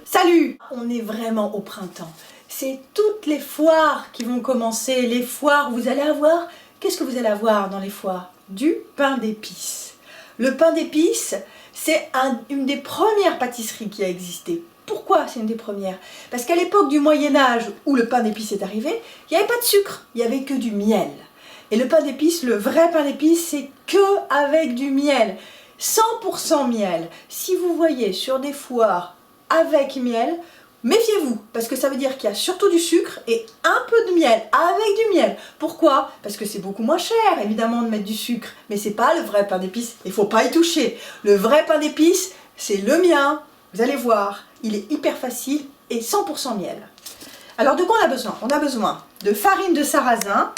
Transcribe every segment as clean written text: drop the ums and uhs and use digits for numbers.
Salut! On est vraiment au printemps. C'est toutes les foires qui vont commencer. Les foires, vous allez avoir... Qu'est-ce que vous allez avoir dans les foires? Du pain d'épices. Le pain d'épices, c'est une des premières pâtisseries qui a existé. Pourquoi c'est une des premières? Parce qu'à l'époque du Moyen-Âge, où le pain d'épices est arrivé, il n'y avait pas de sucre, il n'y avait que du miel. Et le pain d'épices, le vrai pain d'épices, c'est que avec du miel. 100% miel. Si vous voyez sur des foires avec miel, méfiez-vous, parce que ça veut dire qu'il y a surtout du sucre et un peu de miel, avec du miel. Pourquoi? Parce que c'est beaucoup moins cher, évidemment, de mettre du sucre, mais c'est pas le vrai pain d'épices, il faut pas y toucher. Le vrai pain d'épices, c'est le mien, vous allez voir, il est hyper facile et 100% miel. Alors de quoi on a besoin? On a besoin de farine de sarrasin.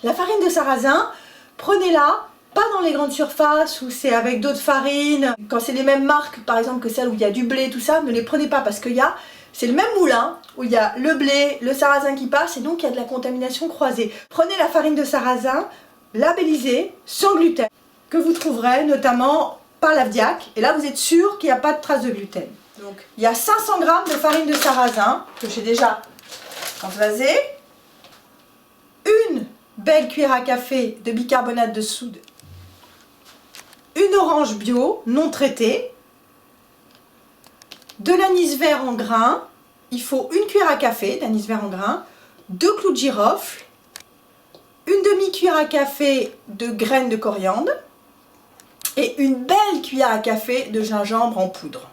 La farine de sarrasin, prenez-la, pas dans les grandes surfaces où c'est avec d'autres farines. Quand c'est les mêmes marques, par exemple, que celles où il y a du blé, tout ça, ne les prenez pas parce qu'il y a, c'est le même moulin où il y a le blé, le sarrasin qui passe et donc il y a de la contamination croisée. Prenez la farine de sarrasin labellisée, sans gluten, que vous trouverez notamment par l'Avdiac. Et là, vous êtes sûr qu'il n'y a pas de trace de gluten. Donc, il y a 500 g de farine de sarrasin que j'ai déjà envasée. Une belle cuillère à café de bicarbonate de soude. Une orange bio non traitée, de l'anis vert en grains, il faut une cuillère à café d'anis vert en grains, 2 clous de girofle, une demi-cuillère à café de graines de coriandre et une belle cuillère à café de gingembre en poudre.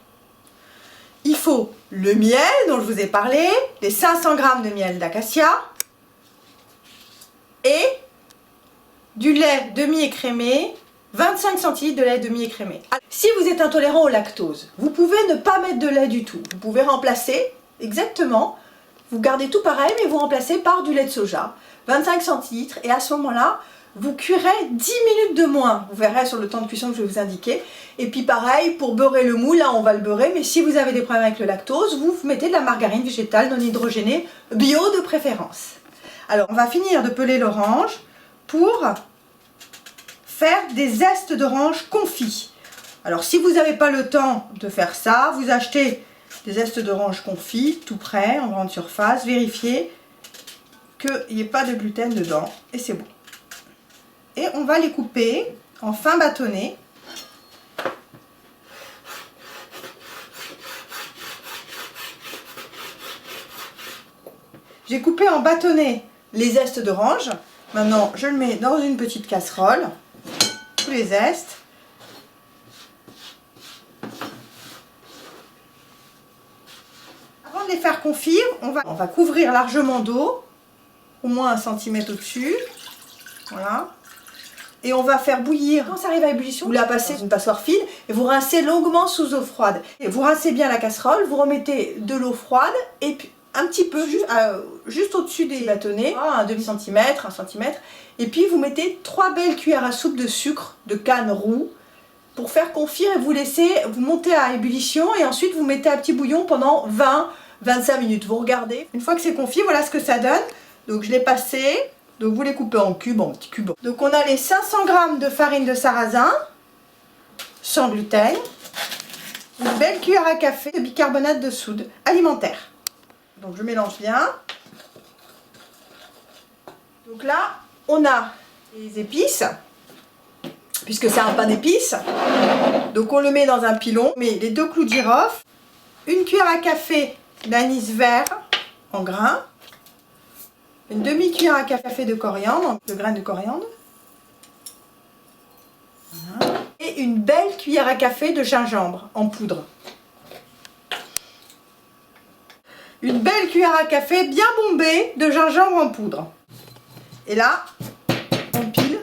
Il faut le miel dont je vous ai parlé, les 500 g de miel d'acacia et du lait demi-écrémé, 25 centilitres de lait demi-écrémé. Si vous êtes intolérant au lactose, vous pouvez ne pas mettre de lait du tout. Vous pouvez remplacer, exactement, vous gardez tout pareil, mais vous remplacez par du lait de soja, 25 centilitres, et à ce moment-là, vous cuirez 10 minutes de moins. Vous verrez sur le temps de cuisson que je vais vous indiquer. Et puis pareil, pour beurrer le moule, là on va le beurrer, mais si vous avez des problèmes avec le lactose, vous mettez de la margarine végétale non hydrogénée, bio de préférence. Alors, on va finir de peler l'orange pour faire des zestes d'orange confits. Alors si vous n'avez pas le temps de faire ça, vous achetez des zestes d'orange confits, tout prêt, en grande surface, vérifiez qu'il n'y ait pas de gluten dedans, et c'est bon. Et on va les couper en fin bâtonnet. J'ai coupé en bâtonnet les zestes d'orange. Maintenant, je le mets dans une petite casserole. Tous les zestes. Avant de les faire confire, on va couvrir largement d'eau, au moins 1 centimètre au-dessus. Voilà. Et on va faire bouillir. Quand ça arrive à ébullition, vous la passez dans une passoire fine et vous rincez longuement sous eau froide. Et vous rincez bien la casserole, vous remettez de l'eau froide et puis un petit peu, juste au-dessus des bâtonnets, un demi-centimètre, 1 centimètre. Et puis vous mettez 3 belles cuillères à soupe de sucre de canne roux pour faire confire et vous montez à ébullition et ensuite vous mettez à petit bouillon pendant 20-25 minutes. Vous regardez. Une fois que c'est confit, voilà ce que ça donne. Donc je l'ai passé. Donc vous les coupez en cubes, en petits cubes. Donc on a les 500 g de farine de sarrasin, sans gluten, une belle cuillère à café de bicarbonate de soude alimentaire. Donc je mélange bien. Donc là, on a les épices, puisque c'est un pain d'épices. Donc on le met dans un pilon, on met les 2 clous de girofle, une cuillère à café d'anis vert en grains, une demi-cuillère à café de coriandre, de graines de coriandre, voilà. Et une belle cuillère à café de gingembre en poudre. Une belle cuillère à café bien bombée de gingembre en poudre. Et là, on pile.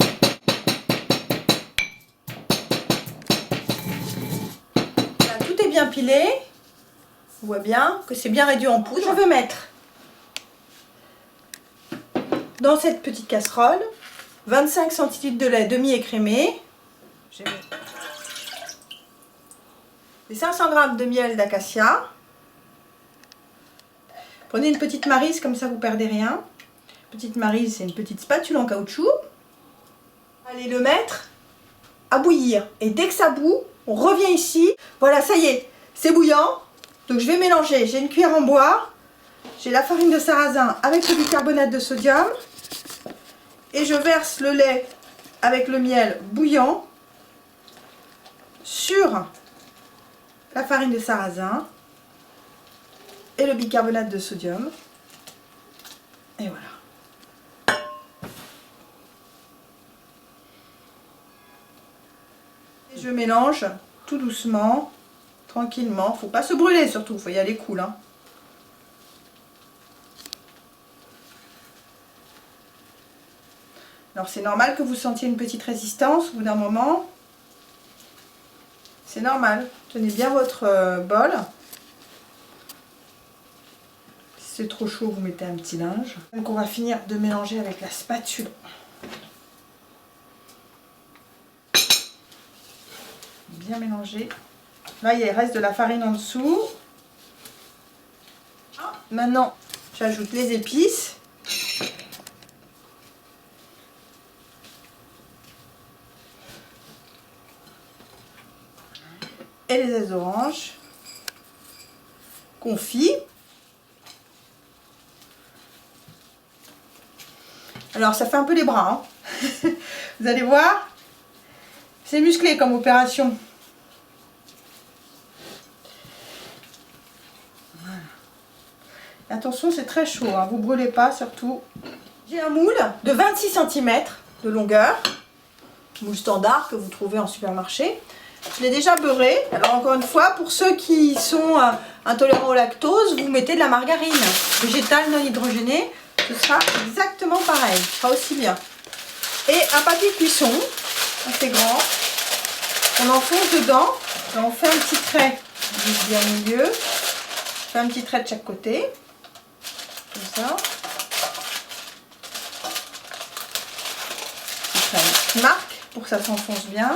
Là, tout est bien pilé. On voit bien que c'est bien réduit en poudre. Je vais mettre dans cette petite casserole 25 centilitres de lait demi-écrémé. J'ai mis les 500 g de miel d'acacia. Prenez une petite maryse, comme ça vous perdez rien. Petite Maryse, c'est une petite spatule en caoutchouc. Allez le mettre à bouillir. Et dès que ça bout, on revient ici. Voilà, ça y est, c'est bouillant. Donc je vais mélanger. J'ai une cuillère en bois. J'ai la farine de sarrasin avec le bicarbonate de sodium. Et je verse le lait avec le miel bouillant sur la farine de sarrasin et le bicarbonate de sodium. Et voilà. Et je mélange tout doucement, tranquillement. Faut pas se brûler surtout, faut y aller cool, hein. Alors c'est normal que vous sentiez une petite résistance au bout d'un moment. C'est normal. Tenez bien votre bol. Si c'est trop chaud, vous mettez un petit linge. Donc on va finir de mélanger avec la spatule. Bien mélanger. Là, il reste de la farine en dessous. Maintenant, j'ajoute les épices. Et les zestes d'orange confits. Alors ça fait un peu les bras, hein. Vous allez voir, c'est musclé comme opération. Voilà. Attention, c'est très chaud, hein. Vous ne brûlez pas surtout. J'ai un moule de 26 cm de longueur, moule standard que vous trouvez en supermarché. Je l'ai déjà beurré. Alors encore une fois, pour ceux qui sont intolérants au lactose, vous mettez de la margarine végétale non hydrogénée. Ce sera exactement pareil, ce sera aussi bien. Et un papier cuisson, assez grand. On enfonce dedans et on fait un petit trait bien au milieu. On fait un petit trait de chaque côté. Comme ça. On fait une petite marque pour que ça s'enfonce bien.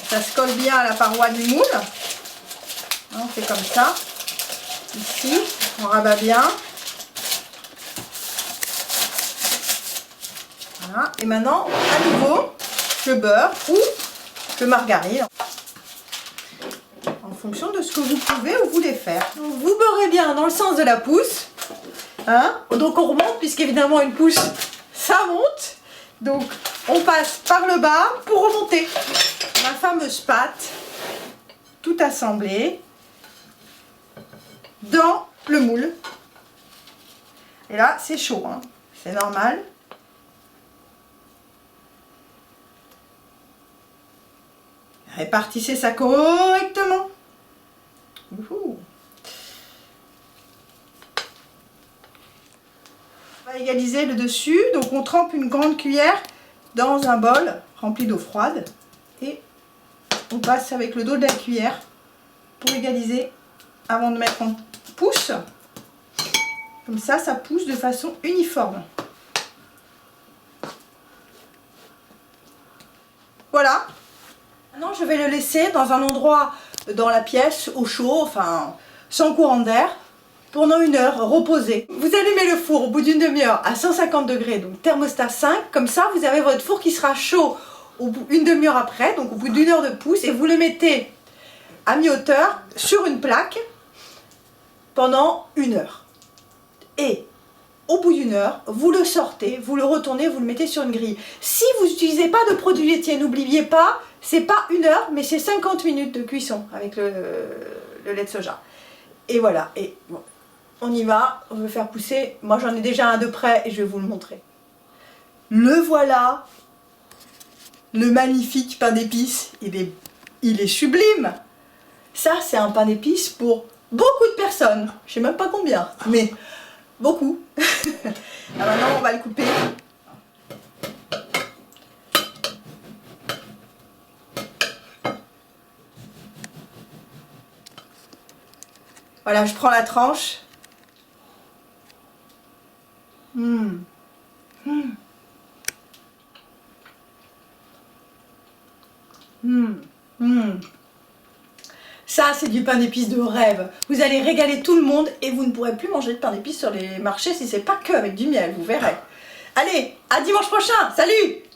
Ça se colle bien à la paroi du moule. On fait comme ça. Ici, on rabat bien. Voilà. Et maintenant, à nouveau, je beurre ou je margarine. En fonction de ce que vous pouvez ou voulez faire. Donc, vous beurrez bien dans le sens de la pousse. Hein? Donc on remonte, puisqu'évidemment une pousse, ça monte. Donc on passe par le bas pour remonter. Ma fameuse pâte, tout assemblée dans le moule. Et là, c'est chaud, hein. C'est normal. Répartissez ça correctement. Ouhou. On va égaliser le dessus. Donc on trempe une grande cuillère dans un bol rempli d'eau froide. Et on passe avec le dos de la cuillère pour égaliser avant de mettre en pousse. Comme ça, ça pousse de façon uniforme. Voilà. Maintenant, je vais le laisser dans un endroit dans la pièce, au chaud, enfin, sans courant d'air, pendant 1 heure, reposer. Vous allumez le four au bout d'une demi-heure à 150 degrés, donc thermostat 5. Comme ça, vous avez votre four qui sera chaud au bout une demi-heure après, donc au bout d'1 heure de pouce, et vous le mettez à mi-hauteur sur une plaque pendant 1 heure. Et au bout d'1 heure, vous le sortez, vous le retournez, vous le mettez sur une grille. Si vous n'utilisez pas de produits laitiers, n'oubliez pas, c'est pas 1 heure, mais c'est 50 minutes de cuisson avec le lait de soja. Et voilà, et bon, on y va, on veut faire pousser. Moi j'en ai déjà un de près et je vais vous le montrer. Le voilà, le magnifique pain d'épices, il est sublime. Ça, c'est un pain d'épices pour beaucoup de personnes. Je sais même pas combien, mais beaucoup. Alors maintenant, on va le couper. Voilà, je prends la tranche. Ça, c'est du pain d'épices de rêve. Vous allez régaler tout le monde et vous ne pourrez plus manger de pain d'épices sur les marchés si c'est pas que avec du miel, vous verrez. Allez, à dimanche prochain, salut!